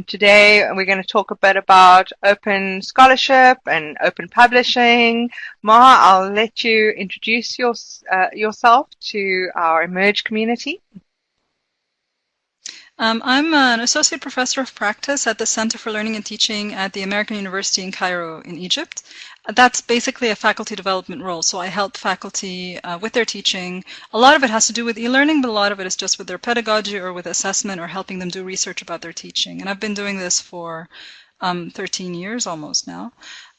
Today we're going to talk a bit about open scholarship and open publishing. Maha, I'll let you introduce yourself to our Emerge community. I'm an associate professor of practice at the Center for Learning and Teaching at the American University in Cairo in Egypt. That's basically a faculty development role, so I help faculty with their teaching. A lot of it has to do with e-learning, but a lot of it is just with their pedagogy or with assessment or helping them do research about their teaching. And I've been doing this for 13 years almost now.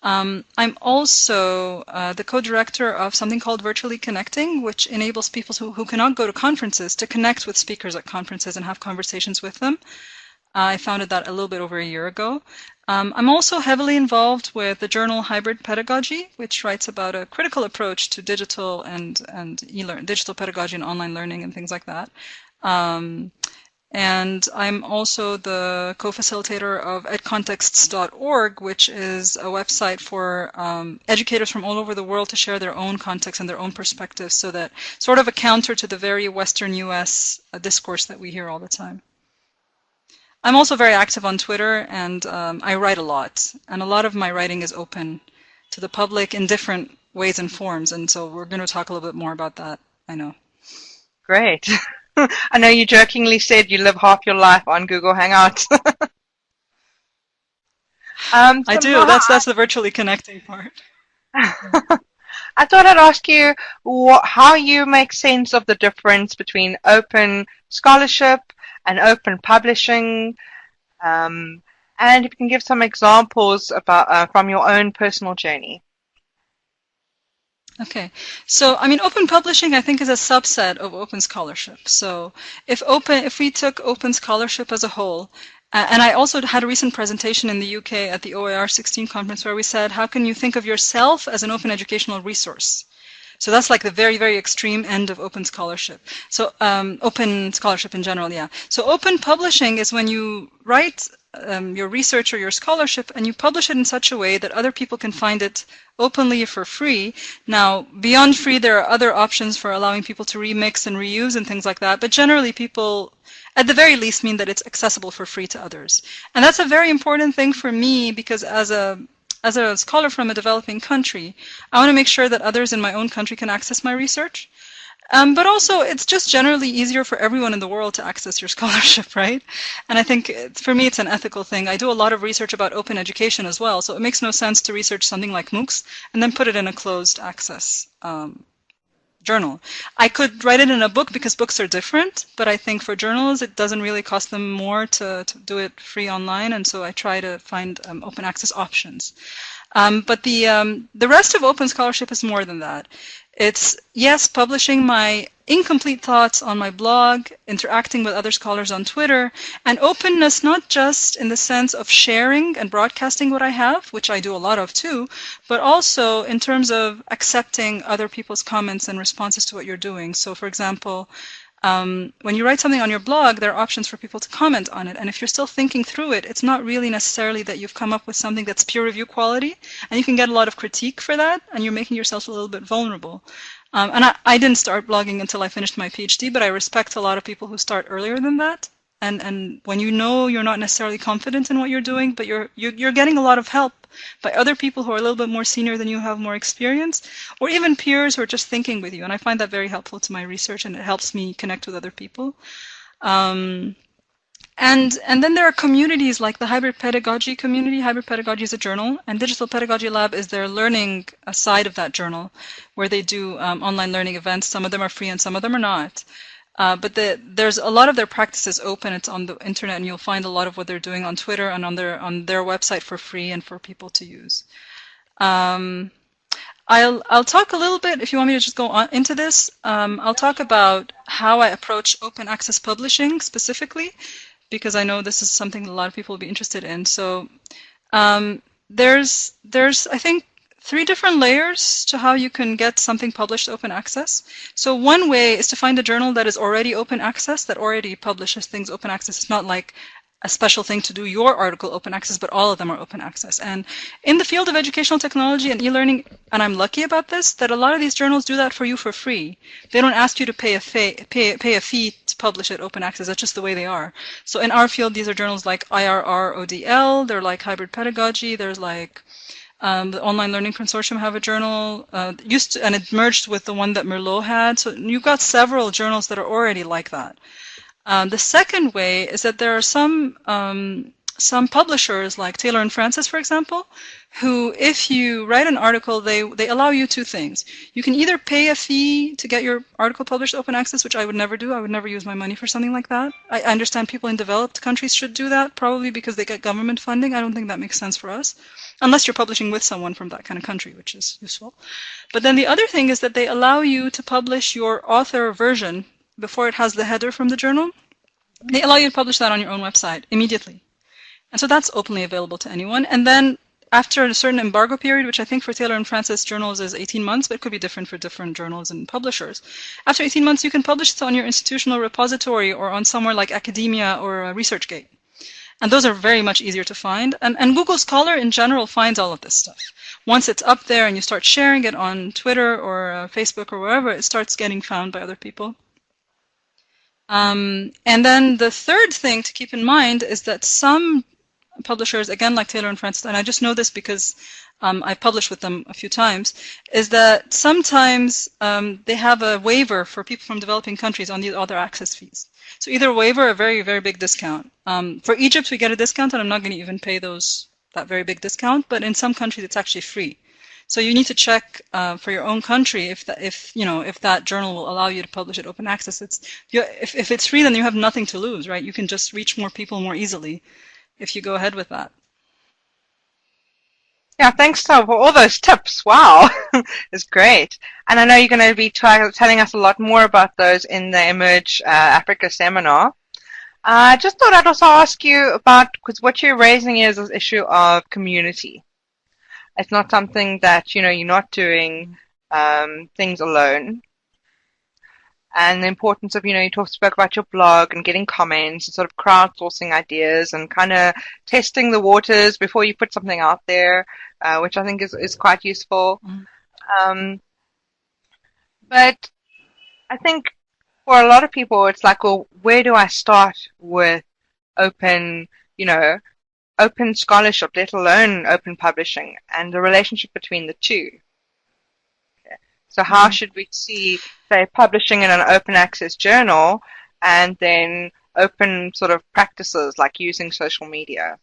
I'm also the co-director of something called Virtually Connecting, which enables people who cannot go to conferences to connect with speakers at conferences and have conversations with them. I founded that a little bit over a year ago. I'm also heavily involved with the journal Hybrid Pedagogy, which writes about a critical approach to digital and digital pedagogy and online learning and things like that. And I'm also the co-facilitator of edcontexts.org, which is a website for educators from all over the world to share their own context and their own perspectives, so that sort of a counter to the very Western US discourse that we hear all the time. I'm also very active on Twitter, and I write a lot. And a lot of my writing is open to the public in different ways and forms. And so we're going to talk a little bit more about that, I know. Great. I know you jokingly said you live half your life on Google Hangouts. I do. That's the virtually connecting part. I thought I'd ask you how you make sense of the difference between open scholarship and open publishing, and if you can give some examples about from your own personal journey. Okay, so I mean, open publishing I think is a subset of open scholarship. So if we took open scholarship as a whole, and I also had a recent presentation in the UK at the OER 16 conference where we said, how can you think of yourself as an open educational resource? So that's like the very, very extreme end of open scholarship. So open scholarship in general, yeah. So open publishing is when you write your research or your scholarship and you publish it in such a way that other people can find it openly for free. Now, beyond free, there are other options for allowing people to remix and reuse and things like that. But generally, people, at the very least, mean that it's accessible for free to others. And that's a very important thing for me because as a scholar from a developing country, I want to make sure that others in my own country can access my research. But also, it's just generally easier for everyone in the world to access your scholarship, right? And I think, for me, it's an ethical thing. I do a lot of research about open education as well, so it makes no sense to research something like MOOCs and then put it in a closed access journal. I could write it in a book because books are different, but I think for journals, it doesn't really cost them more to do it free online, and so I try to find open access options. But the rest of open scholarship is more than that. It's, yes, publishing my incomplete thoughts on my blog, interacting with other scholars on Twitter, and openness not just in the sense of sharing and broadcasting what I have, which I do a lot of too, but also in terms of accepting other people's comments and responses to what you're doing. So, for example, when you write something on your blog, there are options for people to comment on it. And if you're still thinking through it, it's not really necessarily that you've come up with something that's peer review quality. And you can get a lot of critique for that, and you're making yourself a little bit vulnerable. And I didn't start blogging until I finished my PhD, but I respect a lot of people who start earlier than that. And when you know you're not necessarily confident in what you're doing, but you're getting a lot of help by other people who are a little bit more senior than you, have more experience, or even peers who are just thinking with you. And I find that very helpful to my research, and it helps me connect with other people. And then there are communities like the Hybrid Pedagogy community. Hybrid Pedagogy is a journal, and Digital Pedagogy Lab is their learning side of that journal, where they do online learning events. Some of them are free and some of them are not. But there's a lot of their practices open. It's on the internet, and you'll find a lot of what they're doing on Twitter and on their website for free and for people to use. I'll talk a little bit, if you want me to just go on into this, I'll talk about how I approach open access publishing specifically, because I know this is something a lot of people will be interested in. So there's I think 3 different layers to how you can get something published open access. So one way is to find a journal that is already open access, that already publishes things open access. It's not like a special thing to do your article open access, but all of them are open access. And in the field of educational technology and e-learning, and I'm lucky about this, that a lot of these journals do that for you for free. They don't ask you to pay a fee to publish it open access. That's just the way they are. So in our field, these are journals like IRR ODL, they're like Hybrid Pedagogy, there's like the Online Learning Consortium have a journal, and it merged with the one that Merlot had. So you've got several journals that are already like that. The second way is that there are some publishers like Taylor and Francis, for example, who, if you write an article, they allow you two things. You can either pay a fee to get your article published open access, which I would never do. I would never use my money for something like that. I understand people in developed countries should do that, probably because they get government funding. I don't think that makes sense for us, unless you're publishing with someone from that kind of country, which is useful. But then the other thing is that they allow you to publish your author version before it has the header from the journal. They allow you to publish that on your own website immediately. And so that's openly available to anyone. And then after a certain embargo period, which I think for Taylor and Francis journals is 18 months, but it could be different for different journals and publishers. After 18 months, you can publish it on your institutional repository or on somewhere like Academia or ResearchGate. And those are very much easier to find. And Google Scholar in general finds all of this stuff. Once it's up there and you start sharing it on Twitter or Facebook or wherever, it starts getting found by other people. And then the third thing to keep in mind is that some publishers, again like Taylor and Francis, and I just know this because I published with them a few times, is that sometimes they have a waiver for people from developing countries on these other access fees. So either a waiver or a very, very big discount. For Egypt, we get a discount, and I'm not going to even pay that very big discount, but in some countries it's actually free. So you need to check for your own country if that journal will allow you to publish it open access. If it's free, then you have nothing to lose, right? You can just reach more people more easily if you go ahead with that. Yeah, thanks, Tom, for all those tips. Wow, it's great. And I know you're going to be telling us a lot more about those in the Emerge Africa seminar. I just thought I'd also ask you about, because what you're raising is this issue of community. It's not something that, you're not doing things alone. And the importance of, you spoke about your blog and getting comments and sort of crowdsourcing ideas and kind of testing the waters before you put something out there, which I think is quite useful. Mm. But I think for a lot of people, it's like, well, where do I start with open scholarship, let alone open publishing, and the relationship between the two? So how should we see, say, publishing in an open access journal and then open sort of practices like using social media?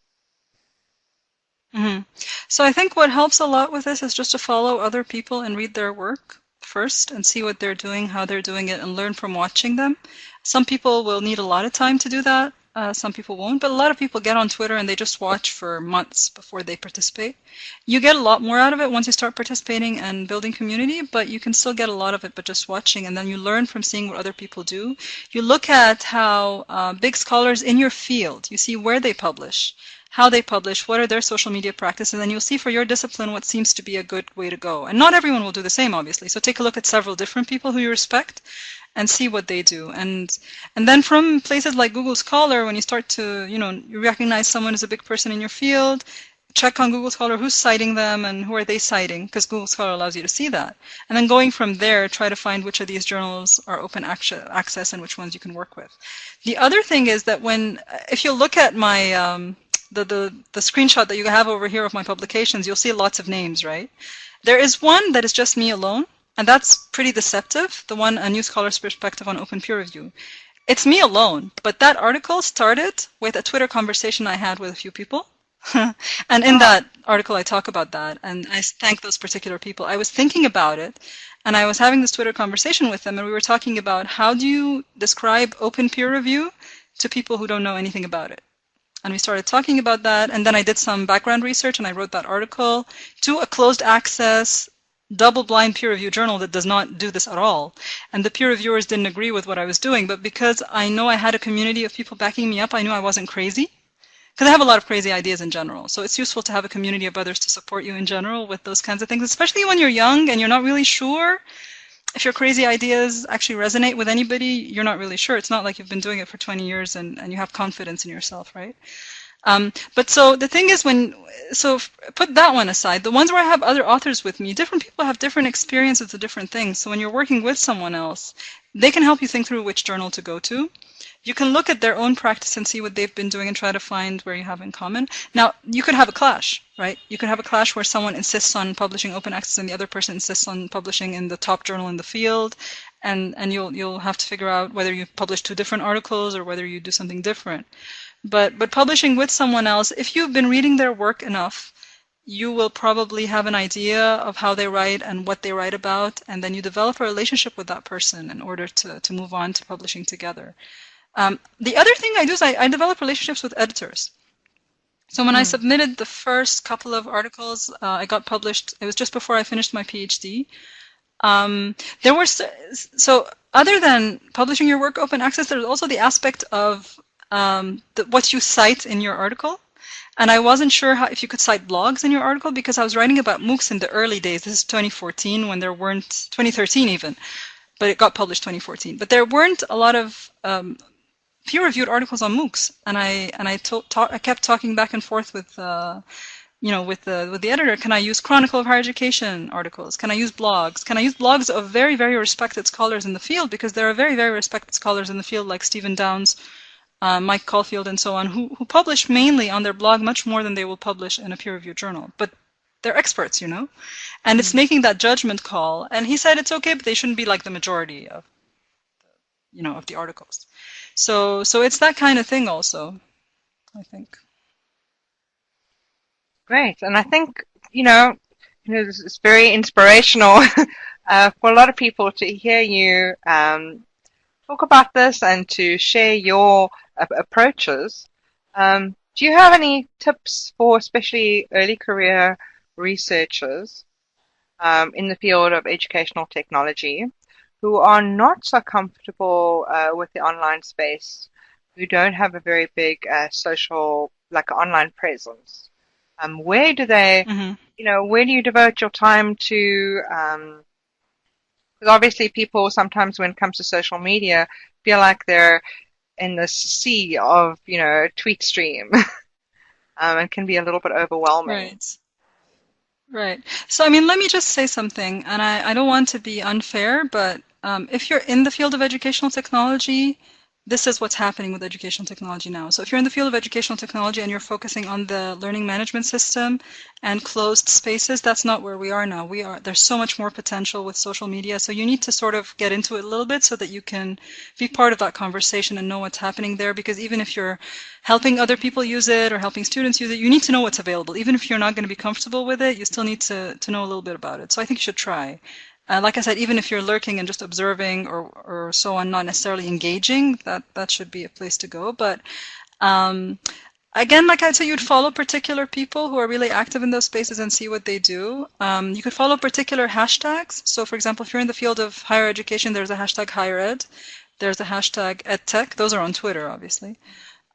Mm-hmm. So I think what helps a lot with this is just to follow other people and read their work first and see what they're doing, how they're doing it, and learn from watching them. Some people will need a lot of time to do that. Some people won't, but a lot of people get on Twitter and they just watch for months before they participate. You get a lot more out of it once you start participating and building community, but you can still get a lot of it by just watching, and then you learn from seeing what other people do. You look at how big scholars in your field, you see where they publish, how they publish, what are their social media practices, and then you'll see for your discipline what seems to be a good way to go. And not everyone will do the same, obviously, so take a look at several different people who you respect and see what they do. And then from places like Google Scholar, when you start to, you recognize someone as a big person in your field, check on Google Scholar who's citing them and who are they citing, because Google Scholar allows you to see that. And then going from there, try to find which of these journals are open access and which ones you can work with. The other thing is that if you look at my, the screenshot that you have over here of my publications, you'll see lots of names, right? There is one that is just me alone. And that's pretty deceptive, the one, A New Scholar's Perspective on Open Peer Review. It's me alone, but that article started with a Twitter conversation I had with a few people. And in that article, I talk about that, and I thank those particular people. I was thinking about it, and I was having this Twitter conversation with them, and we were talking about how do you describe open peer review to people who don't know anything about it. And we started talking about that, and then I did some background research, and I wrote that article to a closed access double-blind peer review journal that does not do this at all. And the peer reviewers didn't agree with what I was doing, but because I know I had a community of people backing me up, I knew I wasn't crazy. Because I have a lot of crazy ideas in general. So it's useful to have a community of others to support you in general with those kinds of things, especially when you're young and you're not really sure. if your crazy ideas actually resonate with anybody, you're not really sure. It's not like you've been doing it for 20 years and you have confidence in yourself, right? But so the thing is put that one aside. The ones where I have other authors with me, different people have different experiences of different things. So when you're working with someone else, they can help you think through which journal to go to. You can look at their own practice and see what they've been doing and try to find where you have in common. Now, you could have a clash, right? You could have a clash where someone insists on publishing open access and the other person insists on publishing in the top journal in the field. And you'll have to figure out whether you publish 2 different articles or whether you do something different. But publishing with someone else, if you've been reading their work enough, you will probably have an idea of how they write and what they write about, and then you develop a relationship with that person in order to move on to publishing together. The other thing I do is I develop relationships with editors. So when I submitted the first couple of articles, I got published. It was just before I finished my PhD. There were so other than publishing your work open access, there's also the aspect of what you cite in your article. And I wasn't sure if you could cite blogs in your article because I was writing about MOOCs in the early days. This is 2014 when there weren't, 2013 even, but it got published 2014. But there weren't a lot of peer-reviewed articles on MOOCs, and I kept talking back and forth with with the editor. Can I use Chronicle of Higher Education articles? Can I use blogs? Can I use blogs of very, very respected scholars in the field? Because there are very, very respected scholars in the field like Stephen Downes, Mike Caulfield, and so on, who publish mainly on their blog much more than they will publish in a peer-reviewed journal. But they're experts, and it's making that judgment call. And he said it's okay, but they shouldn't be like the majority of, of the articles. So it's that kind of thing also, I think. Great. And I think, it's very inspirational for a lot of people to hear you talk about this and to share your approaches. Do you have any tips for especially early career researchers in the field of educational technology who are not so comfortable with the online space, who don't have a very big social, like online presence? Where do they, where do you devote your time to? Because obviously people sometimes when it comes to social media feel like they're in this sea of, tweet stream and can be a little bit overwhelming. Right. So, let me just say something, and I don't want to be unfair, but if you're in the field of educational technology, this is what's happening with educational technology now. So if you're in the field of educational technology and you're focusing on the learning management system and closed spaces, that's not where we are now. There's so much more potential with social media. So you need to sort of get into it a little bit so that you can be part of that conversation and know what's happening there. Because even if you're helping other people use it or helping students use it, you need to know what's available. Even if you're not going to be comfortable with it, you still need to know a little bit about it. So I think you should try. Like I said, even if you're lurking and just observing or so on, not necessarily engaging, that should be a place to go. But again, like I said, you'd follow particular people who are really active in those spaces and see what they do. You could follow particular hashtags. So for example, if you're in the field of higher education, there's a hashtag higher ed. There's a hashtag edtech. Those are on Twitter, obviously.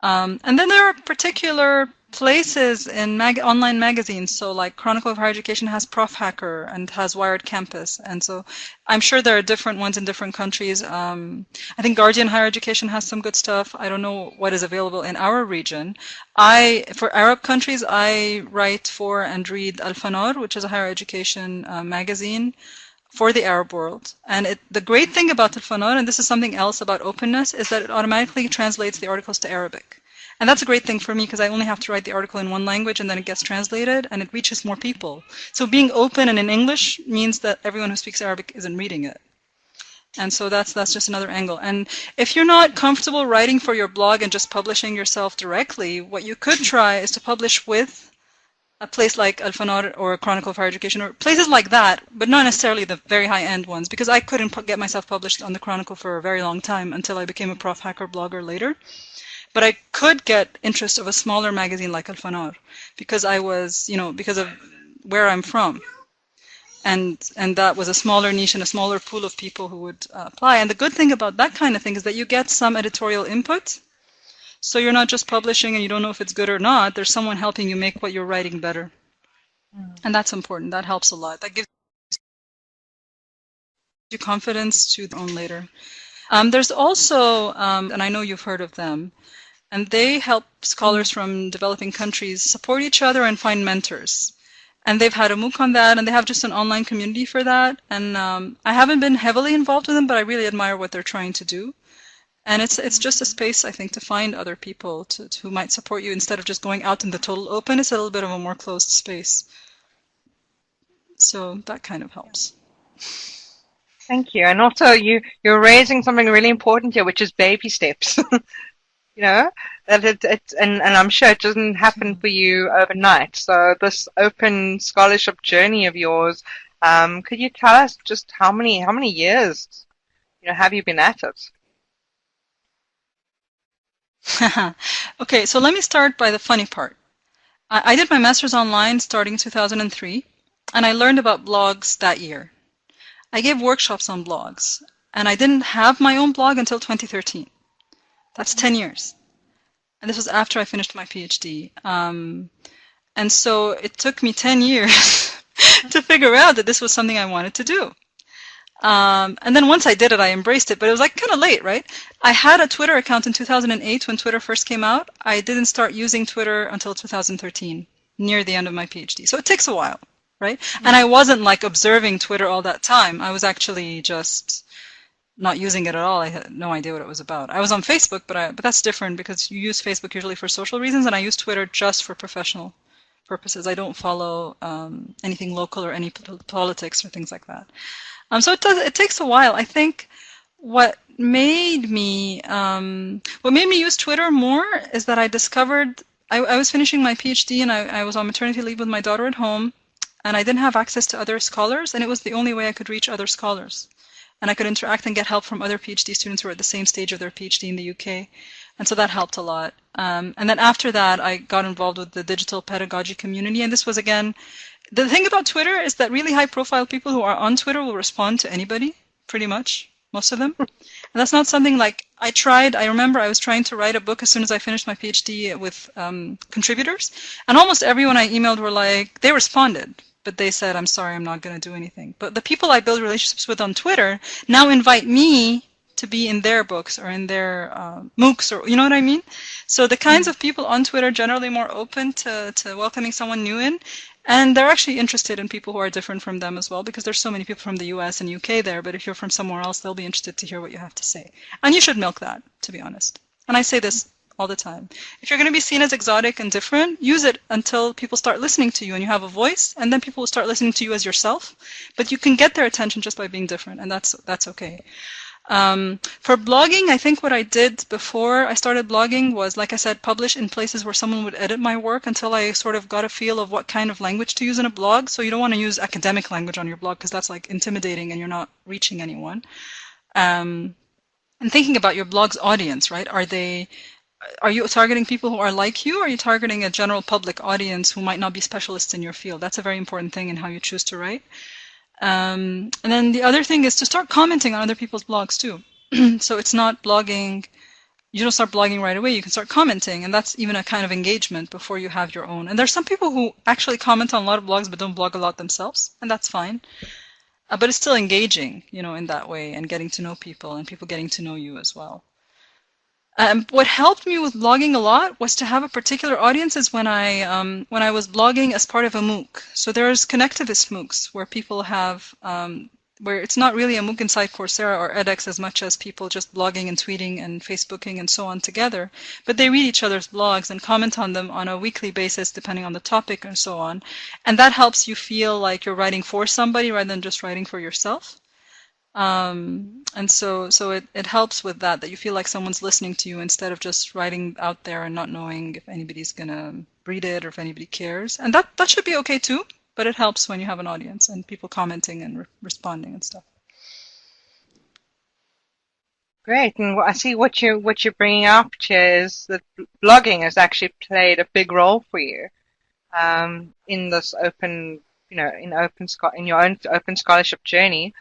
And then there are particular places in online magazines. So like Chronicle of Higher Education has Prof Hacker and has Wired Campus. And so I'm sure there are different ones in different countries. I think Guardian Higher Education has some good stuff. I don't know what is available in our region. For Arab countries, I write for and read Al-Fanor, which is a higher education magazine for the Arab world. And the great thing about Al-Fanor, and this is something else about openness, is that it automatically translates the articles to Arabic. And that's a great thing for me because I only have to write the article in one language and then it gets translated and it reaches more people. So being open and in English means that everyone who speaks Arabic isn't reading it. And so that's just another angle. And if you're not comfortable writing for your blog and just publishing yourself directly, what you could try is to publish with a place like Al-Fanor or Chronicle of Higher Education or places like that, but not necessarily the very high-end ones, because I couldn't get myself published on the Chronicle for a very long time until I became a Prof Hacker blogger later. But I could get interest of a smaller magazine like Al-Fanor because I was, because of where I'm from. And that was a smaller niche and a smaller pool of people who would apply. And the good thing about that kind of thing is that you get some editorial input. So you're not just publishing and you don't know if it's good or not. There's someone helping you make what you're writing better. And that's important. That helps a lot. That gives you confidence to their own later. There's also, and I know you've heard of them, and they help scholars from developing countries support each other and find mentors. And they've had a MOOC on that, and they have just an online community for that. And I haven't been heavily involved with them, but I really admire what they're trying to do. And it's just a space, I think, to find other people who might support you instead of just going out in the total open. It's a little bit of a more closed space. So that kind of helps. Thank you. And also you're raising something really important here, which is baby steps. You know, that and I'm sure it doesn't happen for you overnight. So this open scholarship journey of yours, could you tell us just how many years, have you been at it? Okay, so let me start by the funny part. I did my master's online starting in 2003, and I learned about blogs that year. I gave workshops on blogs, and I didn't have my own blog until 2013. That's 10 years. And this was after I finished my PhD. And so it took me 10 years to figure out that this was something I wanted to do. And then once I did it, I embraced it, but it was like kind of late, right? I had a Twitter account in 2008 when Twitter first came out. I didn't start using Twitter until 2013, near the end of my PhD. So it takes a while, right? And I wasn't like observing Twitter all that time. I was actually just not using it at all. I had no idea what it was about. I was on Facebook, but that's different because you use Facebook usually for social reasons, and I use Twitter just for professional purposes. I don't follow anything local or any politics or things like that. So it takes a while. I think what made me use Twitter more is that I discovered I was finishing my PhD and I was on maternity leave with my daughter at home, and I didn't have access to other scholars, and it was the only way I could reach other scholars. And I could interact and get help from other PhD students who were at the same stage of their PhD in the UK. And so that helped a lot. And then after that, I got involved with the digital pedagogy community. And this was, again, the thing about Twitter is that really high-profile people who are on Twitter will respond to anybody, pretty much, most of them. And that's not something like I remember I was trying to write a book as soon as I finished my PhD with contributors. And almost everyone I emailed were like, they responded. But they said, I'm sorry, I'm not going to do anything. But the people I build relationships with on Twitter now invite me to be in their books or in their MOOCs, or you know what I mean? So the kinds of people on Twitter are generally more open to welcoming someone new in, and they're actually interested in people who are different from them as well, because there's so many people from the US and UK there, but if you're from somewhere else, they'll be interested to hear what you have to say. And you should milk that, to be honest. And I say this all the time. If you're going to be seen as exotic and different, use it until people start listening to you and you have a voice, and then people will start listening to you as yourself. But you can get their attention just by being different, and that's okay. For blogging, I think what I did before I started blogging was, like I said, publish in places where someone would edit my work until I sort of got a feel of what kind of language to use in a blog. So you don't want to use academic language on your blog because that's like intimidating and you're not reaching anyone. And thinking about your blog's audience, right? Are you targeting people who are like you, or are you targeting a general public audience who might not be specialists in your field? That's a very important thing in how you choose to write. And then the other thing is to start commenting on other people's blogs too. So it's not blogging, you don't start blogging right away, you can start commenting, and that's even a kind of engagement before you have your own. And there's some people who actually comment on a lot of blogs but don't blog a lot themselves, and that's fine. But it's still engaging, in that way, and getting to know people and people getting to know you as well. What helped me with blogging a lot was to have a particular audience is when I was blogging as part of a MOOC. So there's connectivist MOOCs where people have, where it's not really a MOOC inside Coursera or edX as much as people just blogging and tweeting and Facebooking and so on together, but they read each other's blogs and comment on them on a weekly basis depending on the topic and so on. And that helps you feel like you're writing for somebody rather than just writing for yourself. And so it helps with that you feel like someone's listening to you instead of just writing out there and not knowing if anybody's going to read it or if anybody cares. And that should be okay too, but it helps when you have an audience and people commenting and responding and stuff. Great. And I see what you're bringing up, Chair, is that blogging has actually played a big role for you in this open, in your own open scholarship journey.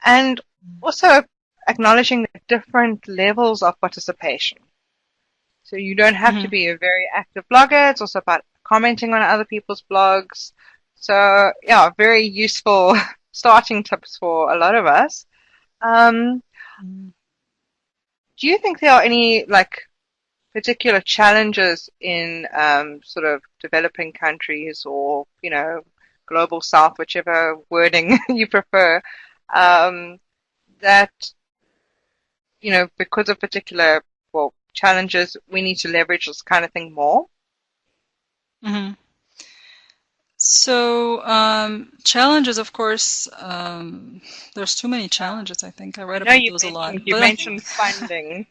And also acknowledging the different levels of participation. So you don't have to be a very active blogger. It's also about commenting on other people's blogs. So yeah, very useful starting tips for a lot of us. Um, Mm. do you think there are any like particular challenges in sort of developing countries or, global south, whichever wording you prefer, um, that, because of particular, well, challenges, we need to leverage this kind of thing more? Mhm. So, challenges, of course, there's too many challenges, I think. I I write know about those a lot. you But I think, mentioned funding.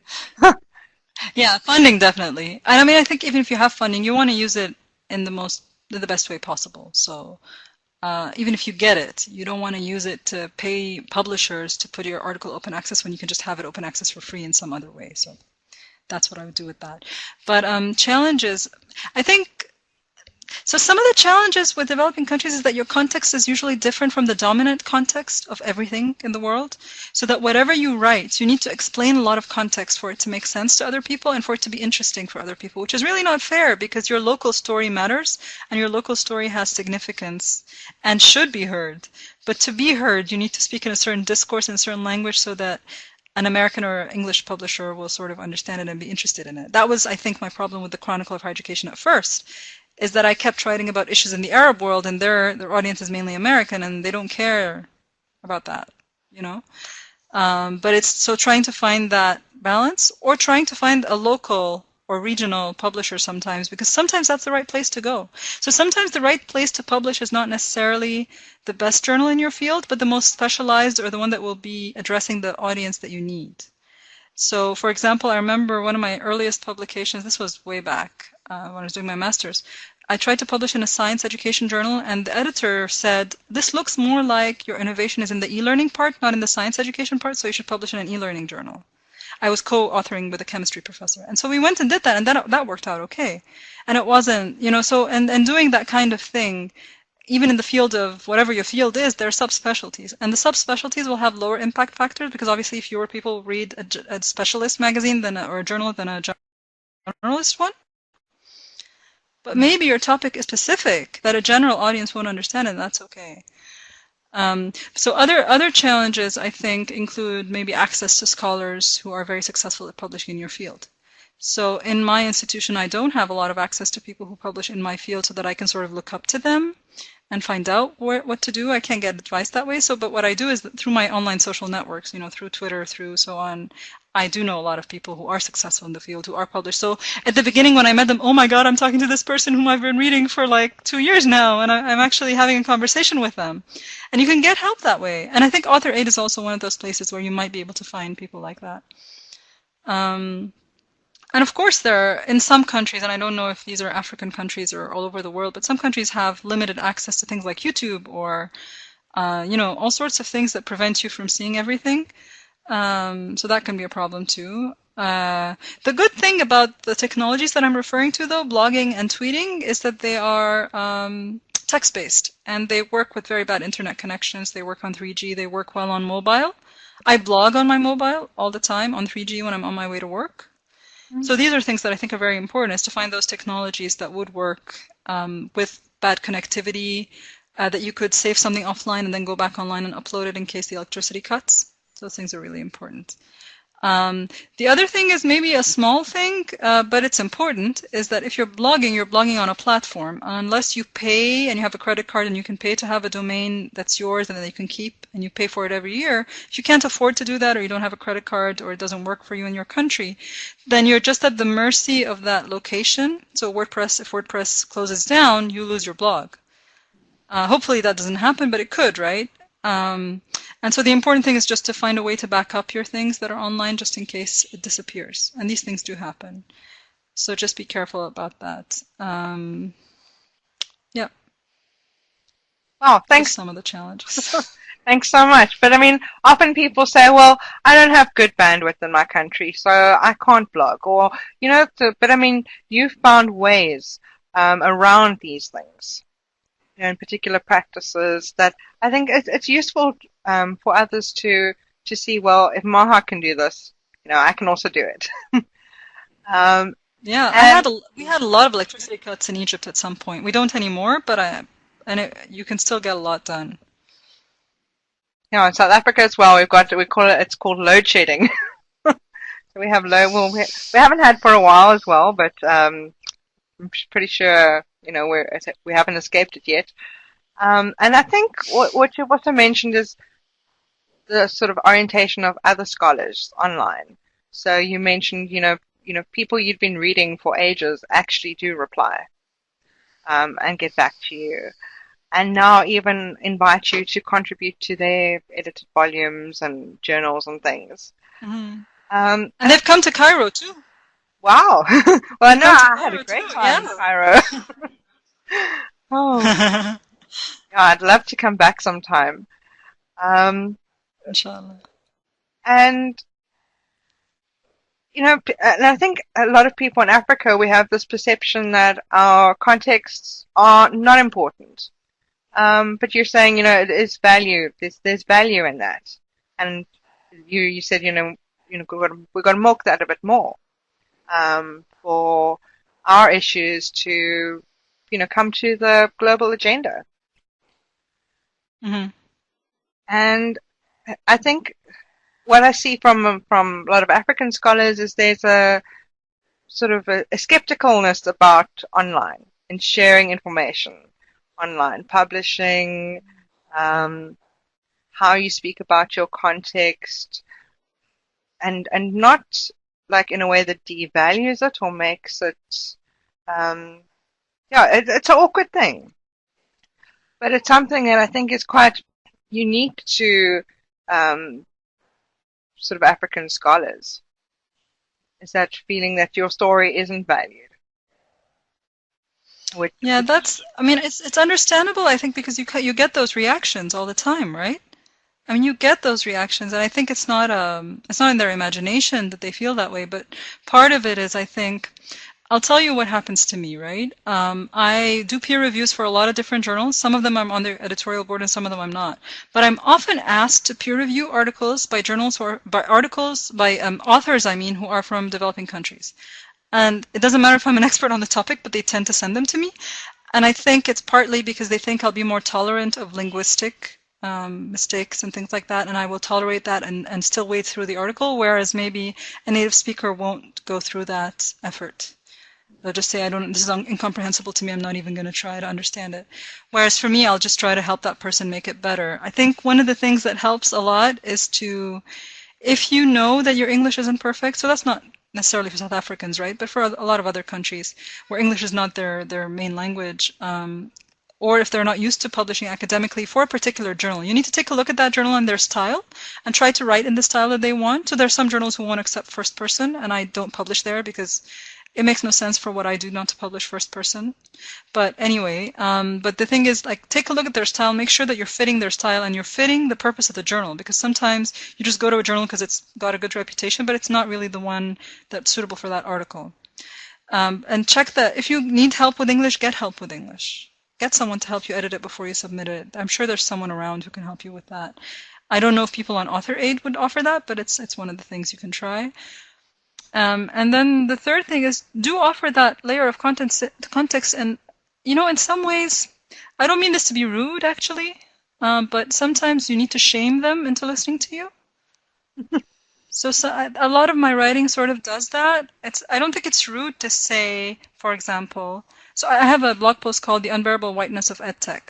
yeah, funding definitely. And I mean, I think even if you have funding, you want to use it in the best way possible. So, even if you get it, you don't want to use it to pay publishers to put your article open access when you can just have it open access for free in some other way. So that's what I would do with that. But challenges, I think. So some of the challenges with developing countries is that your context is usually different from the dominant context of everything in the world. So that whatever you write, you need to explain a lot of context for it to make sense to other people and for it to be interesting for other people, which is really not fair because your local story matters and your local story has significance and should be heard. But to be heard, you need to speak in a certain discourse in a certain language so that an American or English publisher will sort of understand it and be interested in it. That was, I think, my problem with the Chronicle of Higher Education at first, is that I kept writing about issues in the Arab world, and their audience is mainly American, and they don't care about that, you know. But it's so trying to find that balance, or trying to find a local or regional publisher sometimes, because sometimes that's the right place to go. So sometimes the right place to publish is not necessarily the best journal in your field, but the most specialized or the one that will be addressing the audience that you need. So, for example, I remember one of my earliest publications, this was way back when I was doing my master's, I tried to publish in a science education journal, and the editor said, this looks more like your innovation is in the e-learning part, not in the science education part, so you should publish in an e-learning journal. I was co-authoring with a chemistry professor. And so we went and did that, and that worked out okay. And it wasn't, so, and doing that kind of thing, even in the field of whatever your field is, there are subspecialties. And the subspecialties will have lower impact factors because obviously fewer people read a specialist magazine or a journal than a generalist one. But maybe your topic is specific that a general audience won't understand, and that's okay. So other challenges, I think, include maybe access to scholars who are very successful at publishing in your field. So in my institution, I don't have a lot of access to people who publish in my field so that I can sort of look up to them and find out what to do. I can't get advice that way. But what I do is that through my online social networks, through Twitter, through so on, I do know a lot of people who are successful in the field, who are published. So at the beginning when I met them, oh my God, I'm talking to this person whom I've been reading for like 2 years now, and I'm actually having a conversation with them. And you can get help that way. And I think Author Aid is also one of those places where you might be able to find people like that. And of course, there are, in some countries, and I don't know if these are African countries or all over the world, but some countries have limited access to things like YouTube or, all sorts of things that prevent you from seeing everything. So that can be a problem too. The good thing about the technologies that I'm referring to, though, blogging and tweeting, is that they are text-based, and they work with very bad internet connections. They work on 3G. They work well on mobile. I blog on my mobile all the time on 3G when I'm on my way to work. So these are things that I think are very important, is to find those technologies that would work with bad connectivity, that you could save something offline and then go back online and upload it in case the electricity cuts. So those things are really important. The other thing is maybe a small thing, but it's important, is that if you're blogging on a platform. Unless you pay and you have a credit card and you can pay to have a domain that's yours and that you can keep and you pay for it every year, if you can't afford to do that, or you don't have a credit card, or it doesn't work for you in your country, then you're just at the mercy of that location. So if WordPress closes down, you lose your blog. Hopefully that doesn't happen, but it could, right? And so the important thing is just to find a way to back up your things that are online just in case it disappears. And these things do happen. So just be careful about that. Yeah. Wow, thanks. Just some of the challenges. Thanks so much. But I mean, often people say, well, I don't have good bandwidth in my country, so I can't blog. Or, but I mean, you've found ways around these things. In particular practices that I think it's useful for others to see, well, if Maha can do this, I can also do it. Yeah, we had a lot of electricity cuts in Egypt at some point. We don't anymore, but you can still get a lot done. Yeah, in South Africa as well, it's called load shedding. So we have we haven't had for a while as well, but I'm pretty sure, we haven't escaped it yet. And I think what you've also mentioned is the sort of orientation of other scholars online. So you mentioned, people you've been reading for ages actually do reply, and get back to you, and now even invite you to contribute to their edited volumes and journals and things. Mm-hmm. And they've come to Cairo too. Wow. Well, no, I had a great too, time yeah. in Cairo. Oh, yeah, I'd love to come back sometime. Inshallah. And, and I think a lot of people in Africa, we have this perception that our contexts are not important. But you're saying, it is value. There's value in that. And you said, we've got to milk that a bit more, for our issues to, come to the global agenda. Mm-hmm. And I think what I see from a lot of African scholars is there's a sort of a skepticalness about online and sharing information online, publishing, how you speak about your context, and not like in a way that devalues it or makes it, it's an awkward thing, but it's something that I think is quite unique to sort of African scholars, is that feeling that your story isn't valued. Yeah, it's understandable, I think, because you get those reactions all the time, right? I mean, you get those reactions, and I think it's not in their imagination that they feel that way, but part of it is, I think, I'll tell you what happens to me, right? I do peer reviews for a lot of different journals. Some of them I'm on their editorial board and some of them I'm not. But I'm often asked to peer review articles by authors, who are from developing countries. And it doesn't matter if I'm an expert on the topic, but they tend to send them to me. And I think it's partly because they think I'll be more tolerant of linguistic mistakes and things like that, and I will tolerate that and still wade through the article, whereas maybe a native speaker won't go through that effort. They'll just say, this is incomprehensible to me, I'm not even going to try to understand it. Whereas for me, I'll just try to help that person make it better. I think one of the things that helps a lot is if you know that your English isn't perfect, so that's not necessarily for South Africans, right? But for a lot of other countries where English is not their main language, or if they're not used to publishing academically for a particular journal, you need to take a look at that journal and their style and try to write in the style that they want. So there's some journals who won't accept first person, and I don't publish there because it makes no sense for what I do not to publish first person. But anyway, but the thing is, like, take a look at their style, make sure that you're fitting their style and you're fitting the purpose of the journal, because sometimes you just go to a journal because it's got a good reputation, but it's not really the one that's suitable for that article. And check that if you need help with English, get help with English. Get someone to help you edit it before you submit it. I'm sure there's someone around who can help you with that. I don't know if people on Author Aid would offer that, but it's one of the things you can try. And then the third thing is, do offer that layer of context. And, in some ways, I don't mean this to be rude, actually, but sometimes you need to shame them into listening to you. So a lot of my writing sort of does that. I don't think it's rude to say, for example, so I have a blog post called The Unbearable Whiteness of EdTech.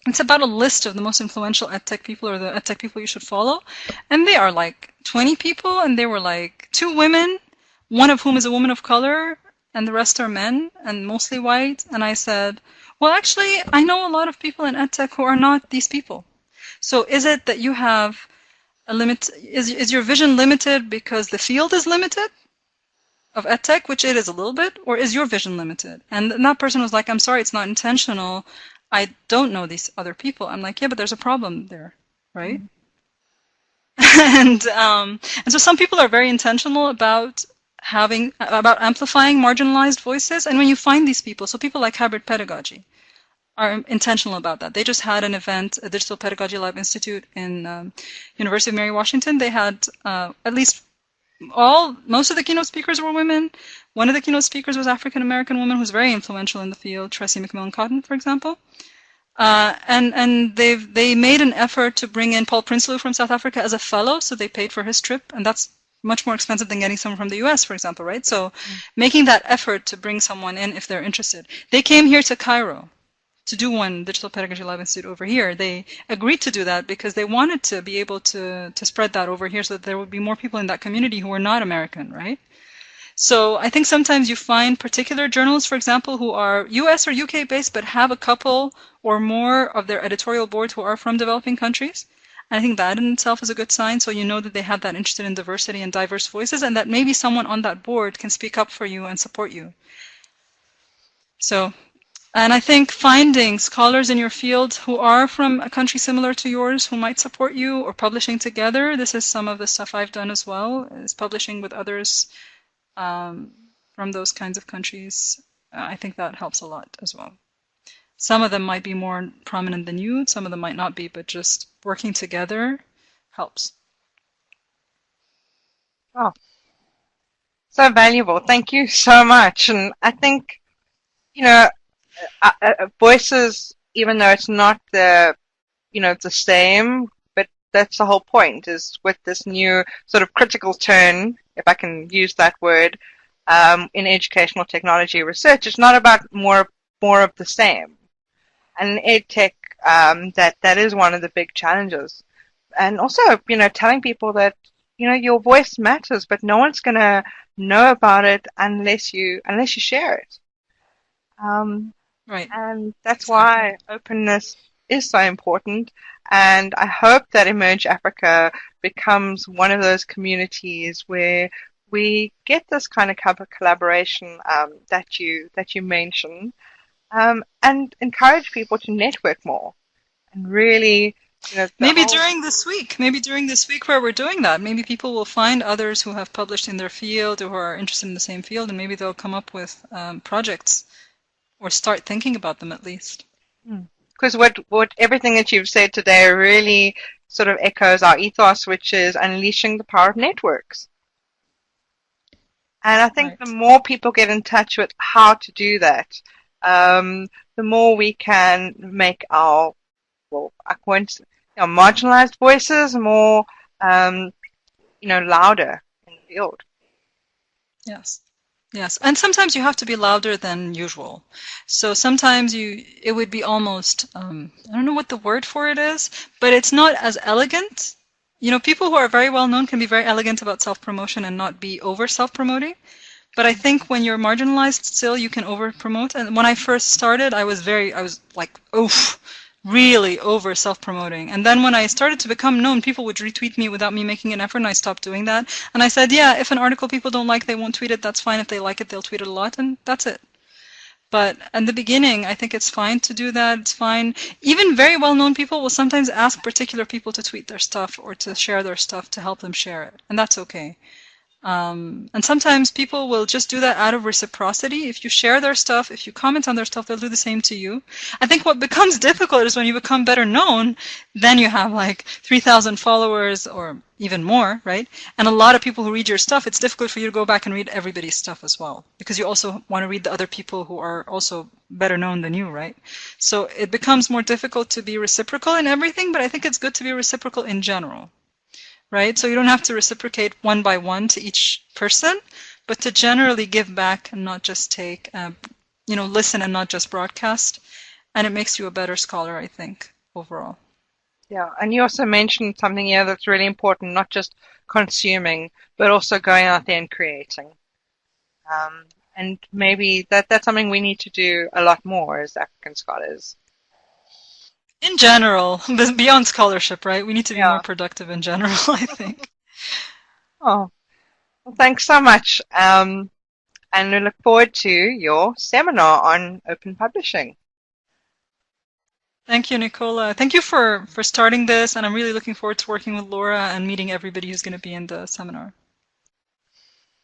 It's about a list of the most influential EdTech people, or the EdTech people you should follow. And they are like 20 people, and they were like 2 women, one of whom is a woman of color, and the rest are men, and mostly white. And I said, well, actually, I know a lot of people in EdTech who are not these people. So is it that you have a limit? Is your vision limited because the field is limited of EdTech, which it is a little bit, or is your vision limited? And that person was like, I'm sorry, it's not intentional. I don't know these other people. I'm like, yeah, but there's a problem there, right? Mm-hmm. And so some people are very intentional about amplifying marginalized voices. And when you find these people, so people like Hybrid Pedagogy are intentional about that. They just had an event, a Digital Pedagogy Lab Institute in University of Mary Washington. They had at least most of the keynote speakers were women. One of the keynote speakers was African-American woman who's very influential in the field, Tracy McMillan Cotton, for example. And they made an effort to bring in Paul Prinsloo from South Africa as a fellow, so they paid for his trip, and that's much more expensive than getting someone from the US, for example, right? So making that effort to bring someone in if they're interested. They came here to Cairo to do one Digital Pedagogy Lab Institute over here. They agreed to do that because they wanted to be able to spread that over here so that there would be more people in that community who were not American, right? So I think sometimes you find particular journals, for example, who are US or UK based but have a couple or more of their editorial board who are from developing countries. I think that in itself is a good sign, so you know that they have that interest in diversity and diverse voices, and that maybe someone on that board can speak up for you and support you. So, and I think finding scholars in your field who are from a country similar to yours who might support you, or publishing together, this is some of the stuff I've done as well, is publishing with others from those kinds of countries. I think that helps a lot as well. Some of them might be more prominent than you, some of them might not be, but just working together helps. Oh, so valuable. Thank you so much. And I think, you know, voices, even though it's not the, you know, the same, but that's the whole point, is with this new sort of critical turn, if I can use that word, in educational technology research, it's not about more of the same. And in EdTech, that is one of the big challenges. And also, you know, telling people that, you know, your voice matters, but no one's going to know about it unless you share it. Right. And that's why openness is so important. And I hope that Emerge Africa becomes one of those communities where we get this kind of collaboration that you mentioned. And encourage people to network more, and really, you know, maybe during this week where we're doing that, maybe people will find others who have published in their field or who are interested in the same field, and maybe they'll come up with projects or start thinking about them at least. Because what everything that you've said today really sort of echoes our ethos, which is unleashing the power of networks. And I think the more people get in touch with how to do that, the more we can make our marginalized voices more, you know, louder in the field. Yes. Yes, and sometimes you have to be louder than usual. So sometimes it would be almost, I don't know what the word for it is, but it's not as elegant. You know, people who are very well known can be very elegant about self-promotion and not be over self-promoting. But I think when you're marginalized still, you can over-promote. And when I first started, I was like, oof, really over self-promoting. And then when I started to become known, people would retweet me without me making an effort, and I stopped doing that. And I said, yeah, if an article people don't like, they won't tweet it. That's fine. If they like it, they'll tweet it a lot, and that's it. But in the beginning, I think it's fine to do that. It's fine. Even very well-known people will sometimes ask particular people to tweet their stuff or to share their stuff to help them share it, and that's okay. And sometimes people will just do that out of reciprocity. If you share their stuff, if you comment on their stuff, they'll do the same to you. I think what becomes difficult is when you become better known, then you have like 3,000 followers or even more, right? And a lot of people who read your stuff, it's difficult for you to go back and read everybody's stuff as well, because you also want to read the other people who are also better known than you, right? So it becomes more difficult to be reciprocal in everything, but I think it's good to be reciprocal in general. Right? So you don't have to reciprocate one by one to each person, but to generally give back and not just take, you know, listen and not just broadcast. And it makes you a better scholar, I think, overall. Yeah, and you also mentioned something here that's really important, not just consuming, but also going out there and creating. And maybe that's something we need to do a lot more as African scholars. In general, beyond scholarship, right? We need to be more productive in general, I think. Oh, well, thanks so much. And we look forward to your seminar on open publishing. Thank you, Nicola. Thank you for starting this, and I'm really looking forward to working with Laura and meeting everybody who's going to be in the seminar.